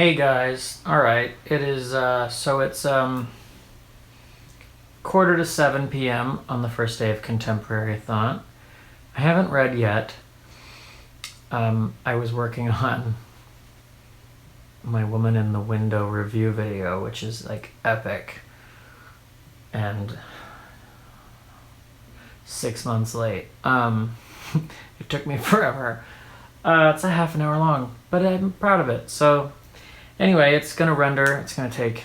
Hey guys, alright, it is, so it's, 6:45 p.m. on the first day of Contemporary-A-Thon. I haven't read yet. I was working on my Woman in the Window review video, which is, like, epic. And 6 months late. It took me forever. It's a half an hour long, but I'm proud of it, so... Anyway, it's gonna render, it's gonna take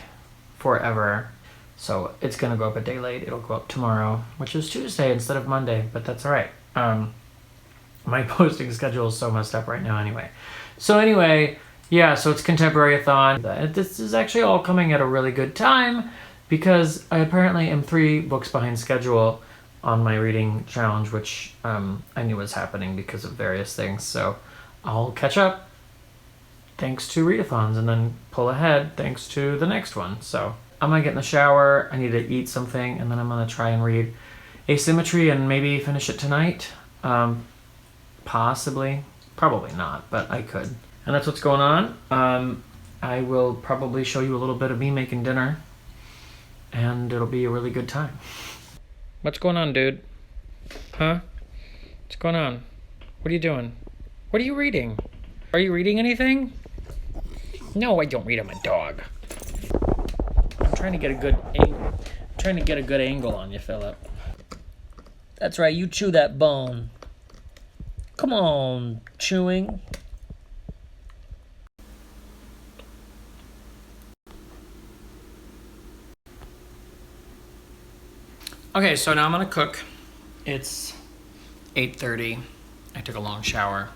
forever. So it's gonna go up a day late. It'll go up tomorrow, which is Tuesday instead of Monday, but that's all right. My posting schedule is so messed up right now anyway. So anyway, yeah, so it's Contemporary-A-Thon. This is actually all coming at a really good time because I apparently am 3 books behind schedule on my reading challenge, which I knew was happening because of various things. So I'll catch up thanks to readathons and then pull ahead thanks to the next one. So I'm gonna get in the shower, I need to eat something, and then I'm gonna try and read Asymmetry and maybe finish it tonight. Possibly, probably not, but I could. And that's what's going on. I will probably show you a little bit of me making dinner, and it'll be a really good time. What's going on, dude? Huh? What's going on? What are you doing? What are you reading? Are you reading anything? No, I don't read. I'm a dog. I'm trying to get a good angle. I'm trying to get a good angle on you, Philip. That's right, you chew that bone. Come on, chewing. Okay, so now I'm gonna cook. It's 8:30. I took a long shower.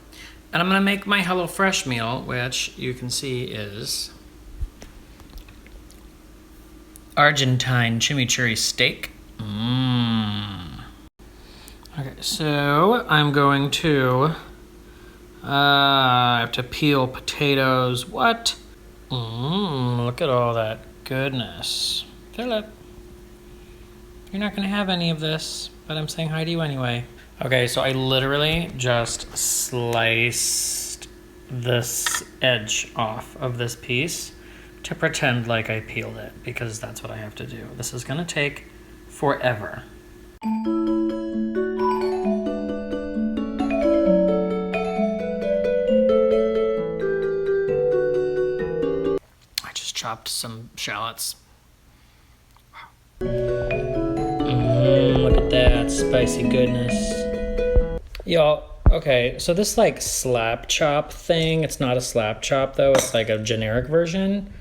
And I'm gonna make my HelloFresh meal, which you can see is Argentine chimichurri steak. Okay, so I'm going to, I have to peel potatoes. What? Look at all that goodness. Philip, you're not gonna have any of this, but I'm saying hi to you anyway. Okay, so I literally just sliced this edge off of this piece to pretend like I peeled it, because that's what I have to do. This is gonna take forever. I just chopped some shallots. Wow. Look at that spicy goodness. Y'all, okay, so this like slap chop thing, it's not a slap chop though, it's like a generic version,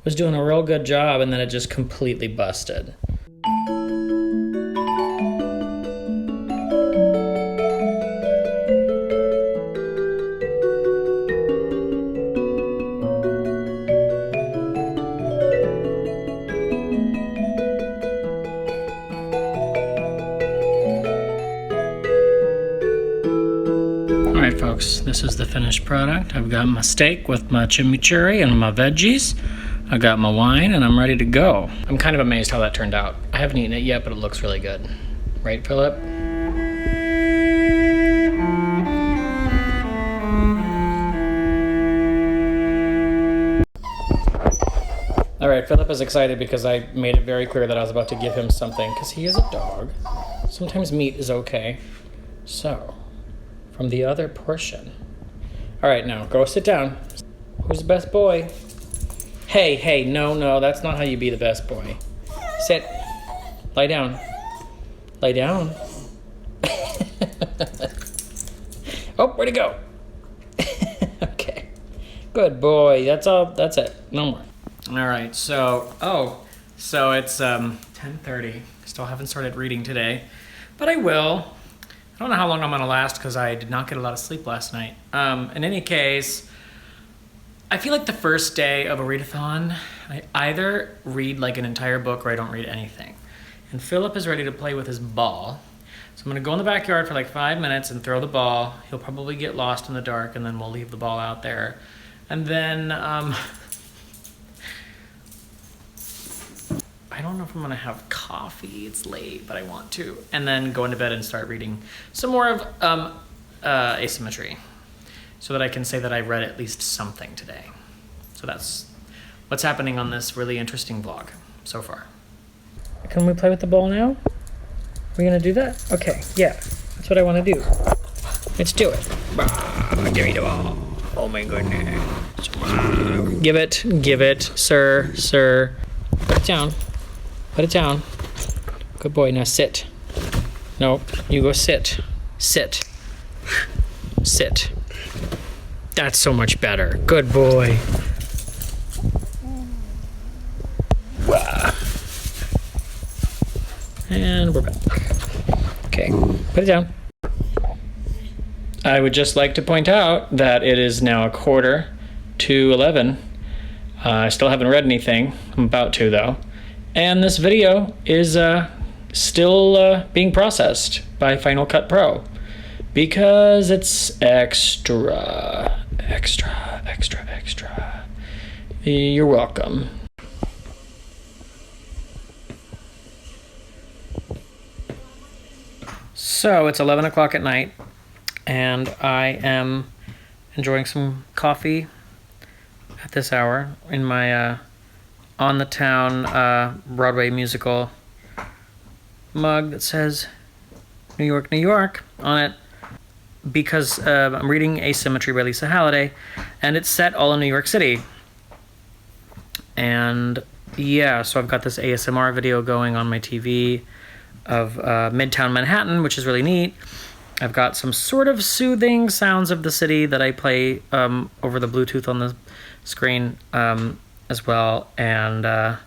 was doing a real good job and then it just completely busted. Alright folks, this is the finished product. I've got my steak with my chimichurri and my veggies. I got my wine and I'm ready to go. I'm kind of amazed how that turned out. I haven't eaten it yet, but it looks really good. Right, Philip? Alright, Philip is excited because I made it very clear that I was about to give him something, because he is a dog. Sometimes meat is okay. So, from the other portion. All right, now go sit down. Who's the best boy? Hey, no, that's not how you be the best boy. Sit, lie down. Lie down. Oh, where'd it go? Okay, good boy, that's all, that's it, no more. All right, so it's 10:30. Still haven't started reading today, but I will. I don't know how long I'm gonna last because I did not get a lot of sleep last night. In any case, I feel like the first day of a readathon, I either read like an entire book or I don't read anything. And Philip is ready to play with his ball. So I'm gonna go in the backyard for like 5 minutes and throw the ball. He'll probably get lost in the dark and then we'll leave the ball out there. And then, I don't know if I'm gonna have coffee, it's late, but I want to. And then go into bed and start reading some more of Asymmetry so that I can say that I read at least something today. So that's what's happening on this really interesting vlog so far. Can we play with the ball now? We're gonna do that? Okay, yeah, that's what I wanna do. Let's do it. Give me the ball. Oh my goodness. Give it, sir. Put it down. Put it down. Good boy, now sit. No, you go sit. Sit. Sit. That's so much better. Good boy. And we're back. Okay, put it down. I would just like to point out that it is now 11:45. I still haven't read anything. I'm about to, though. And this video is still being processed by Final Cut Pro because it's extra. You're welcome. So it's 11 o'clock at night, and I am enjoying some coffee at this hour in my on the town Broadway musical mug that says New York, New York on it, because I'm reading Asymmetry by Lisa Halliday, and it's set all in New York City. And yeah, so I've got this ASMR video going on my TV of Midtown Manhattan, which is really neat. I've got some sort of soothing sounds of the city that I play over the Bluetooth on the screen as well. And I'm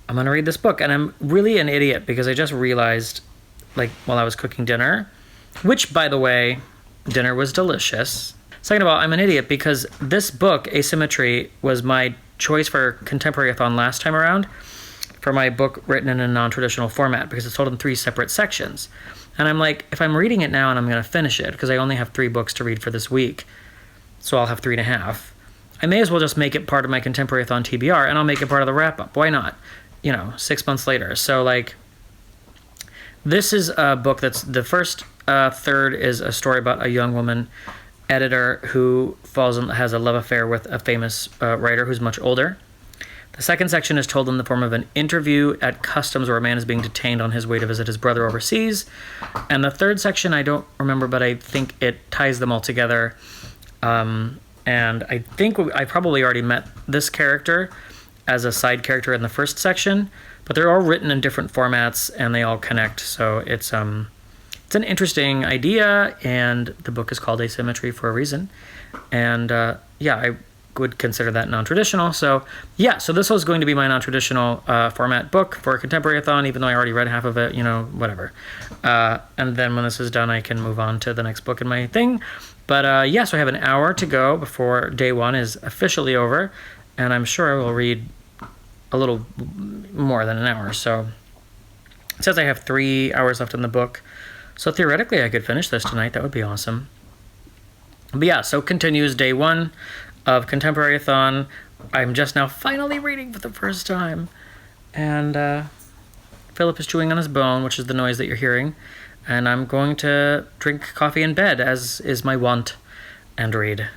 going to read this book. And I'm really an idiot because I just realized, like, while I was cooking dinner, which, by the way, dinner was delicious. Second of all, I'm an idiot because this book, Asymmetry, was my choice for Contemporary-A-Thon last time around for my book written in a non-traditional format because it's told in 3 separate sections. And I'm like, if I'm reading it now and I'm going to finish it, because I only have 3 books to read for this week, so I'll have 3.5, I may as well just make it part of my Contemporary-A-Thon TBR, and I'll make it part of the wrap-up. Why not? 6 months later. So, like, this is a book that's, the first third is a story about a young woman editor who has a love affair with a famous writer who's much older. The second section is told in the form of an interview at customs where a man is being detained on his way to visit his brother overseas. And the third section, I don't remember, but I think it ties them all together. And I think I probably already met this character as a side character in the first section, but they're all written in different formats and they all connect. So it's an interesting idea, and the book is called Asymmetry for a reason. And yeah, I would consider that non-traditional. So yeah, so this was going to be my non-traditional format book for Contemporary-A-Thon, even though I already read half of it, whatever. And then when this is done, I can move on to the next book in my thing. But yeah, so I have an hour to go before day 1 is officially over, and I'm sure I will read a little more than an hour. So it says I have 3 hours left in the book. So theoretically, I could finish this tonight. That would be awesome. But yeah, so continues day 1 of Contemporary-A-Thon. I'm just now finally reading for the first time. And Philip is chewing on his bone, which is the noise that you're hearing. And I'm going to drink coffee in bed, as is my wont, and read.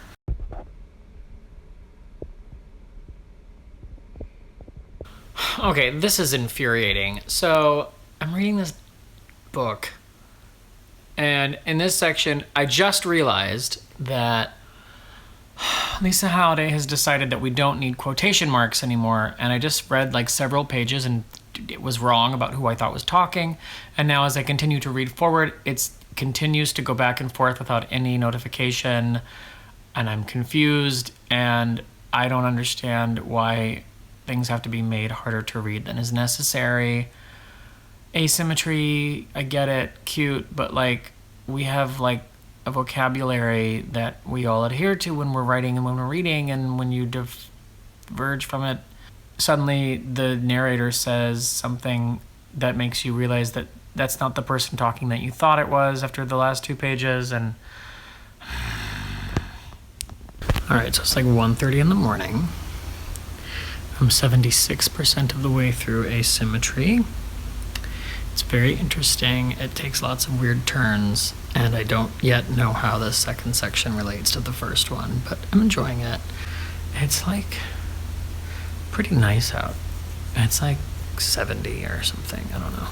Okay, this is infuriating. So I'm reading this book, and in this section, I just realized that Lisa Halliday has decided that we don't need quotation marks anymore, and I just read like several pages and it was wrong about who I thought was talking, and now as I continue to read forward, it continues to go back and forth without any notification, and I'm confused, and I don't understand why things have to be made harder to read than is necessary. Asymmetry, I get it, cute, but like we have like a vocabulary that we all adhere to when we're writing and when we're reading, and when you diverge from it, suddenly the narrator says something that makes you realize that that's not the person talking that you thought it was after the last 2 pages. And all right, so it's like 1:30 in the morning. I'm 76% of the way through Asymmetry. It's very interesting. It takes lots of weird turns, and I don't yet know how the second section relates to the first one, but I'm enjoying it. It's like pretty nice out. It's like 70 or something. I don't know.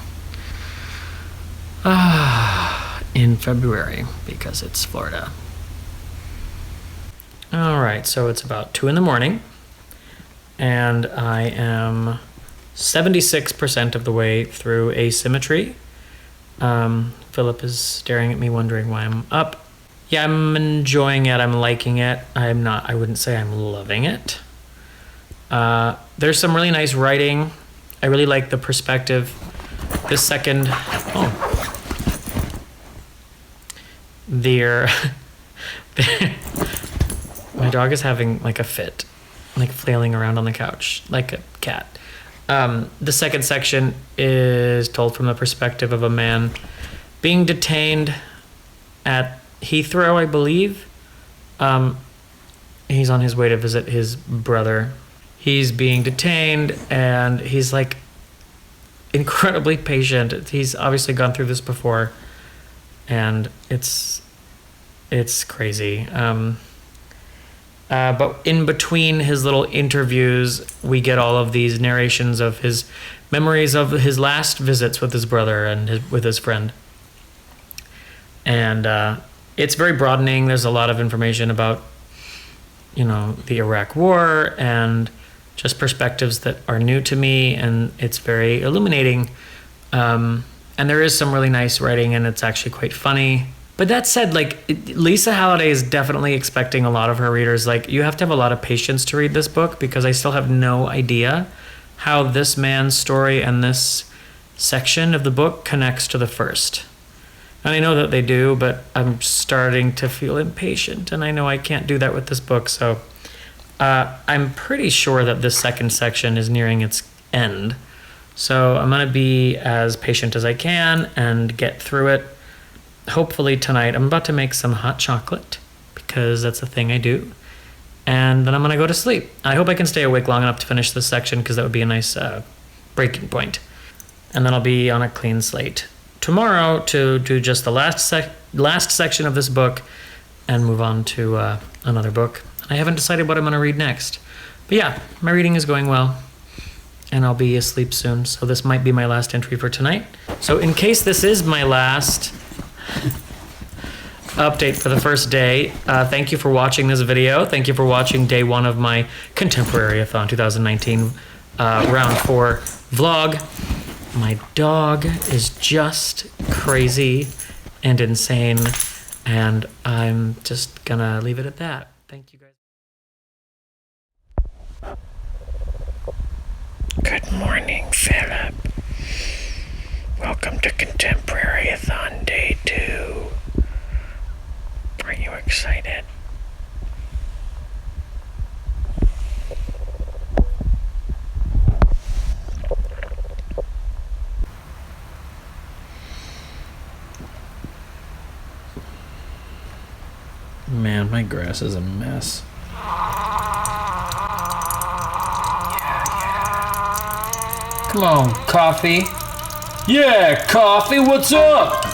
In February, because it's Florida. All right, so it's about 2 in the morning, and I am 76% of the way through Asymmetry. Philip is staring at me, wondering why I'm up. Yeah, I'm enjoying it. I'm liking it. I wouldn't say I'm loving it. There's some really nice writing. I really like the perspective. This second, my dog is having like a fit, like flailing around on the couch like a cat. The second section is told from the perspective of a man being detained at Heathrow, I believe. He's on his way to visit his brother. He's being detained, and he's like incredibly patient. He's obviously gone through this before, and it's crazy. But in between his little interviews, we get all of these narrations of his memories of his last visits with his brother and with his friend. And it's very broadening. There's a lot of information about, the Iraq War and just perspectives that are new to me, and it's very illuminating. And there is some really nice writing, and it's actually quite funny. But that said, Lisa Halliday is definitely expecting a lot of her readers. You have to have a lot of patience to read this book, because I still have no idea how this man's story and this section of the book connects to the first. And I know that they do, but I'm starting to feel impatient, and I know I can't do that with this book. So I'm pretty sure that this second section is nearing its end. So I'm going to be as patient as I can and get through it. Hopefully tonight. I'm about to make some hot chocolate, because that's a thing I do. And then I'm going to go to sleep. I hope I can stay awake long enough to finish this section, because that would be a nice breaking point. And then I'll be on a clean slate tomorrow to do just the last section of this book and move on to another book. I haven't decided what I'm going to read next. But yeah, my reading is going well, and I'll be asleep soon. So this might be my last entry for tonight. So in case this is my last update for the first day, thank you for watching this video. Thank you for watching day 1 of my Contemporary-A-Thon 2019 round 4 vlog. My dog is just crazy and insane, and I'm just gonna leave it at that. Thank you guys. Good morning, Philip. Welcome to Contemporary-A-Thon Day 2. Are you excited? Man, my grass is a mess. Come on, Coffee. Yeah, Coffee, what's up?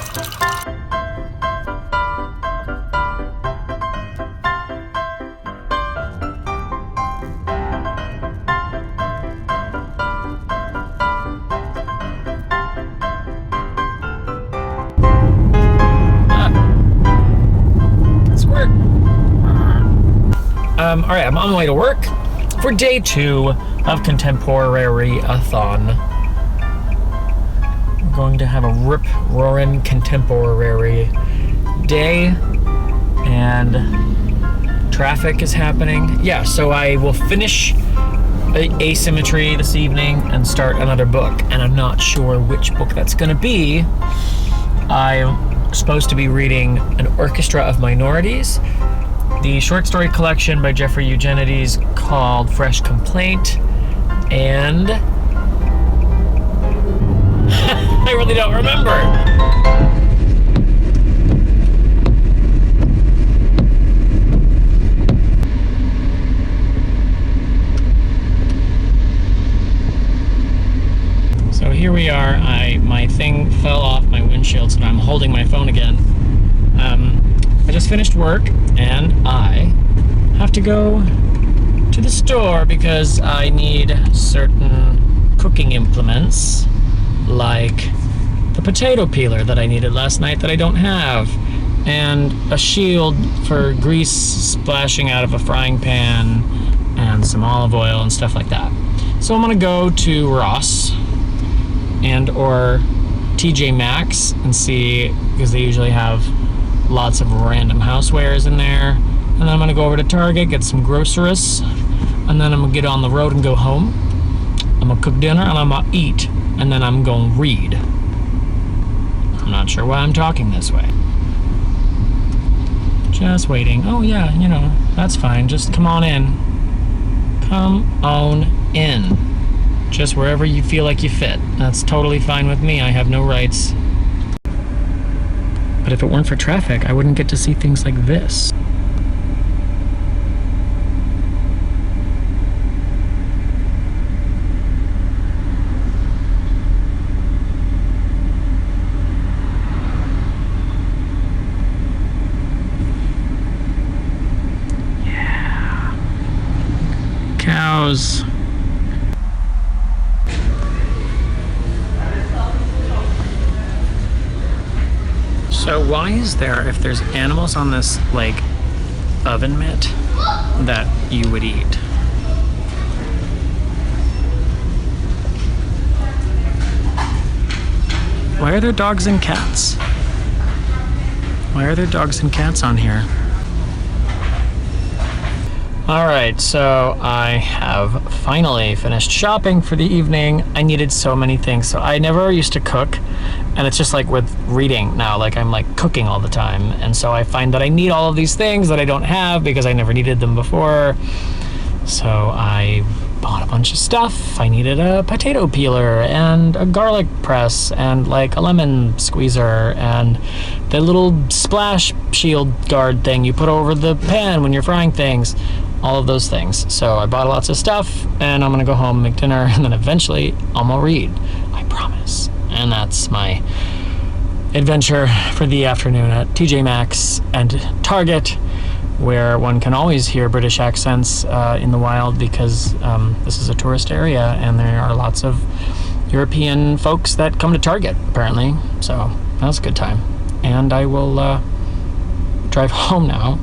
All right, I'm on my way to work for day 2 of Contemporary-A-Thon. We're going to have a rip-roaring contemporary day, and traffic is happening. Yeah, so I will finish Asymmetry this evening and start another book, and I'm not sure which book that's going to be. I'm supposed to be reading An Orchestra of Minorities, the short story collection by Jeffrey Eugenides called Fresh Complaint, and I really don't remember. So here we are. My thing fell off my windshield, so now I'm holding my phone again. I just finished work, and I have to go to the store because I need certain cooking implements, like the potato peeler that I needed last night that I don't have, and a shield for grease splashing out of a frying pan, and some olive oil and stuff like that. So I'm gonna go to Ross and or TJ Maxx and see, because they usually have lots of random housewares in there. And then I'm gonna go over to Target, get some groceries, and then I'm gonna get on the road and go home. I'm gonna cook dinner and I'm gonna eat, and then I'm gonna read. I'm not sure why I'm talking this way. Just waiting. Oh yeah, you know, that's fine. Just come on in. Come on in. Just wherever you feel like you fit. That's totally fine with me. I have no rights. But if it weren't for traffic, I wouldn't get to see things like this. Yeah. Cows. So why is there, if there's animals on this, like, oven mitt, that you would eat? Why are there dogs and cats? Why are there dogs and cats on here? Alright, so I have finally finished shopping for the evening. I needed so many things. So I never used to cook, and it's just like with reading now, like I'm like cooking all the time. And so I find that I need all of these things that I don't have because I never needed them before. So I bought a bunch of stuff. I needed a potato peeler and a garlic press and like a lemon squeezer and the little splash shield guard thing you put over the pan when you're frying things. All of those things. So I bought lots of stuff, and I'm gonna go home, make dinner, and then eventually I'm gonna read. I promise. And that's my adventure for the afternoon at TJ Maxx and Target, where one can always hear British accents in the wild because this is a tourist area and there are lots of European folks that come to Target, apparently. So that was a good time. And I will drive home now,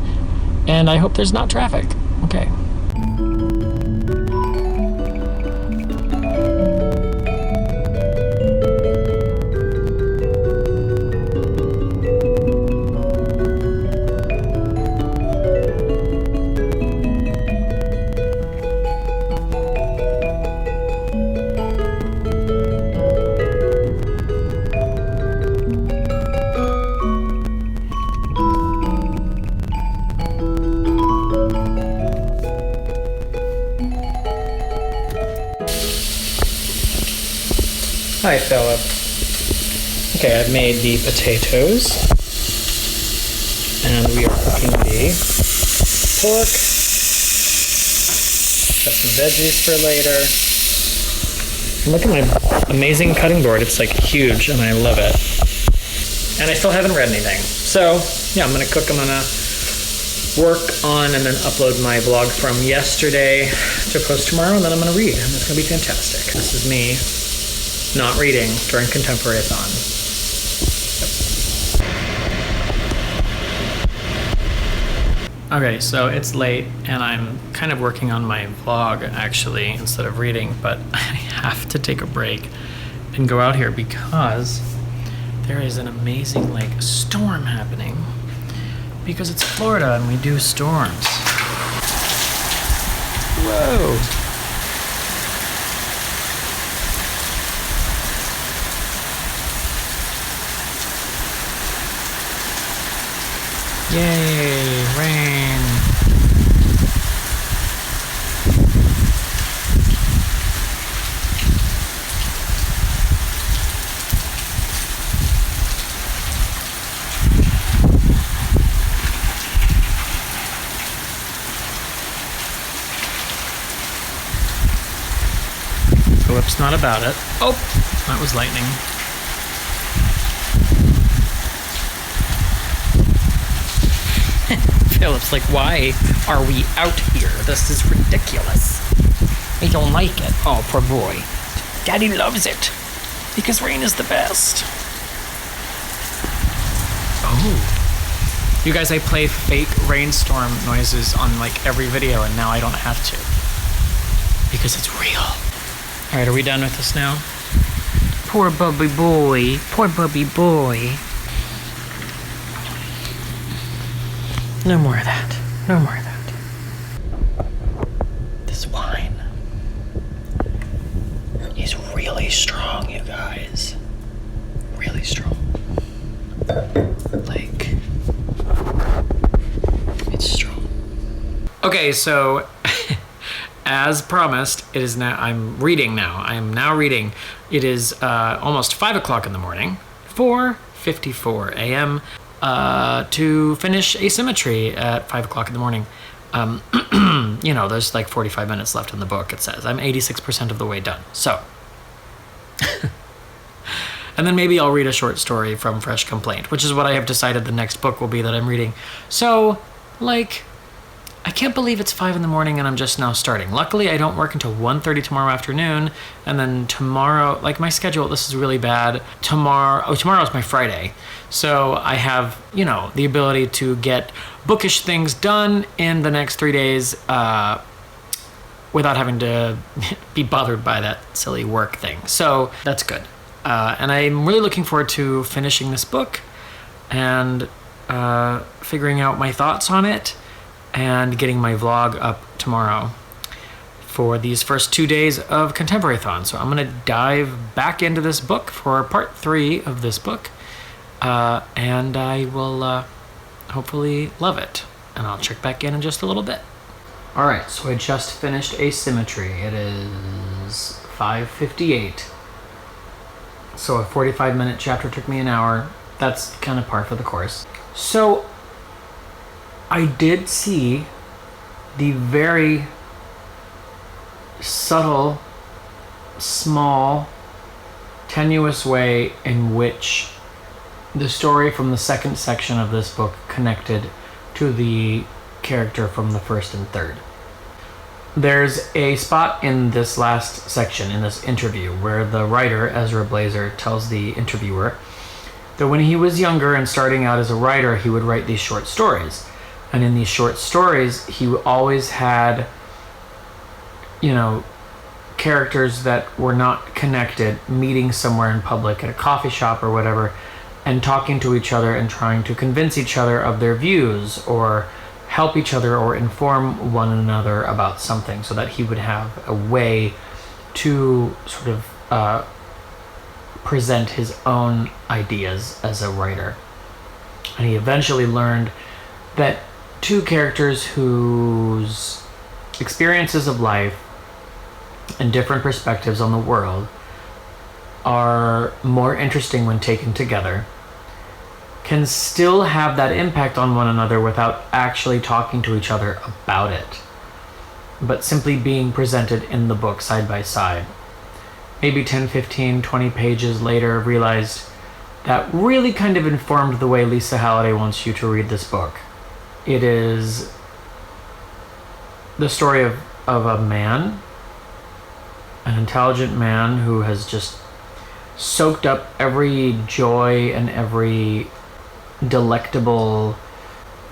and I hope there's not traffic. Okay. Hi, Philip. Okay, I've made the potatoes, and we are cooking the pork. Got some veggies for later. And look at my amazing cutting board. It's like huge, and I love it. And I still haven't read anything. So, yeah, I'm gonna cook. I'm gonna work on and then upload my blog from yesterday to post tomorrow, and then I'm gonna read, and it's gonna be fantastic. This is me not reading during Contemporary-A-Thon. Okay, so it's late and I'm kind of working on my vlog actually instead of reading, but I have to take a break and go out here because there is an amazing like storm happening because it's Florida and we do storms. Whoa. Yay, rain. Philip's not about it. Oh, that was lightning. Philip's like, why are we out here? This is ridiculous. I don't like it. Oh, poor boy. Daddy loves it. Because rain is the best. Oh. You guys, I play fake rainstorm noises on like every video, and now I don't have to. Because it's real. Alright, are we done with this now? Poor Bubby boy. Poor Bubby boy. No more of that. No more of that. This wine is really strong, you guys. Really strong. Like, it's strong. Okay, so as promised, it is now. I'm reading now. I am now reading. It is almost 5 o'clock in the morning, 4:54 a.m. To finish Asymmetry at 5 o'clock in the morning. You know, there's like 45 minutes left in the book. It says I'm 86% of the way done. So, and then maybe I'll read a short story from Fresh Complaint, which is what I have decided the next book will be that I'm reading. So, like, I can't believe it's 5 in the morning and I'm just now starting. Luckily, I don't work until 1:30 tomorrow afternoon. And then tomorrow, like my schedule, this is really bad. Tomorrow's my Friday. So I have, you know, the ability to get bookish things done in the next 3 days without having to be bothered by that silly work thing. So that's good. And I'm really looking forward to finishing this book and figuring out my thoughts on it and getting my vlog up tomorrow for these first 2 days of Contemporary-A-Thon. So I'm going to dive back into this book for part 3 of this book, and I will hopefully love it. And I'll check back in just a little bit. All right, so I just finished Asymmetry. It is 5:58. So a 45-minute chapter took me an hour. That's kind of par for the course. So I did see the very subtle, small, tenuous way in which the story from the second section of this book connected to the character from the first and third. There's a spot in this last section, in this interview, where the writer, Ezra Blazer, tells the interviewer that when he was younger and starting out as a writer, he would write these short stories. And in these short stories, he always had, you know, characters that were not connected, meeting somewhere in public at a coffee shop or whatever, and talking to each other and trying to convince each other of their views or help each other or inform one another about something, so that he would have a way to sort of present his own ideas as a writer. And he eventually learned that two characters whose experiences of life and different perspectives on the world are more interesting when taken together can still have that impact on one another without actually talking to each other about it, but simply being presented in the book side by side. Maybe 10, 15, 20 pages later, realized that really kind of informed the way Lisa Halliday wants you to read this book. It is the story of a man, an intelligent man who has just soaked up every joy and every delectable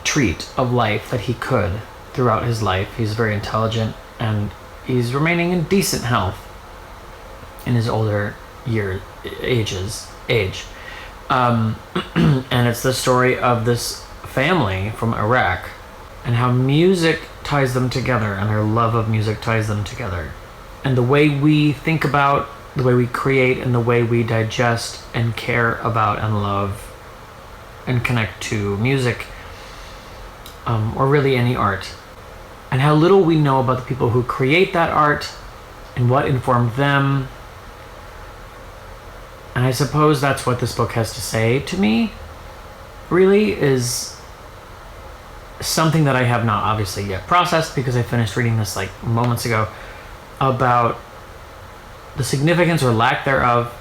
treat of life that he could throughout his life. He's very intelligent and he's remaining in decent health in his older age. And it's the story of this family from Iraq and how music ties them together and their love of music ties them together. And the way we think about, the way we create, and the way we digest and care about and love and connect to music, or really any art. And how little we know about the people who create that art and what informed them. And I suppose that's what this book has to say to me, really, is something that I have not obviously yet processed, because I finished reading this like moments ago, about the significance or lack thereof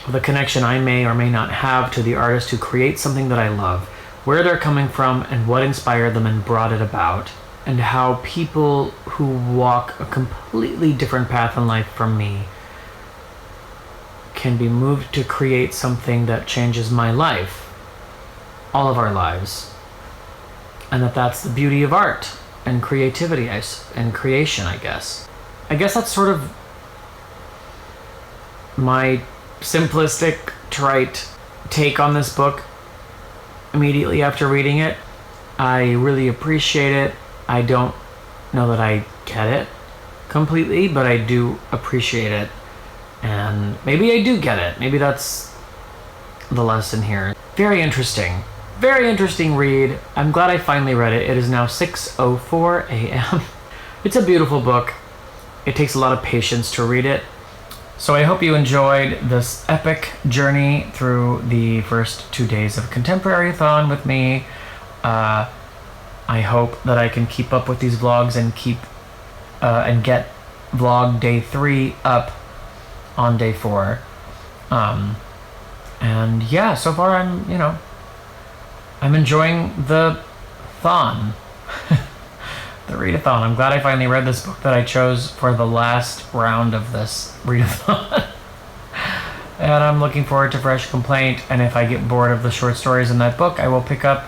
of the connection I may or may not have to the artist who creates something that I love, where they're coming from and what inspired them and brought it about, and how people who walk a completely different path in life from me can be moved to create something that changes my life, all of our lives, and that's the beauty of art and creativity and creation, I guess. I guess that's sort of my simplistic, trite take on this book immediately after reading it. I really appreciate it. I don't know that I get it completely, but I do appreciate it. And maybe I do get it. Maybe that's the lesson here. Very interesting. Very interesting read. I'm glad I finally read it. It is now 6:04 a.m. It's a beautiful book. It takes a lot of patience to read it. So I hope you enjoyed this epic journey through the first 2 days of Contemporary-A-Thon with me. I hope that I can keep up with these vlogs and and get vlog day 3 up on day 4. And yeah, so far I'm enjoying the thon. The readathon. I'm glad I finally read this book that I chose for the last round of this readathon. And I'm looking forward to Fresh Complaint, and if I get bored of the short stories in that book, I will pick up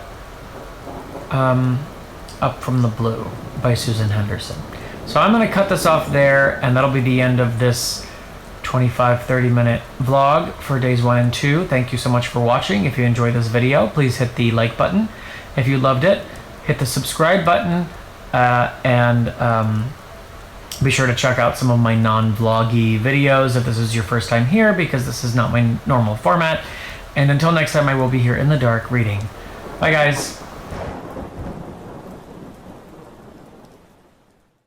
Up from the Blue by Susan Henderson. So I'm going to cut this off there, and that'll be the end of this 25-30 minute vlog for days 1 and 2. Thank you so much for watching. If you enjoyed this video, please hit the like button. If you loved it, hit the subscribe button, and be sure to check out some of my non-vloggy videos if this is your first time here, because this is not my normal format. And until next time, I will be here in the dark reading. Bye guys.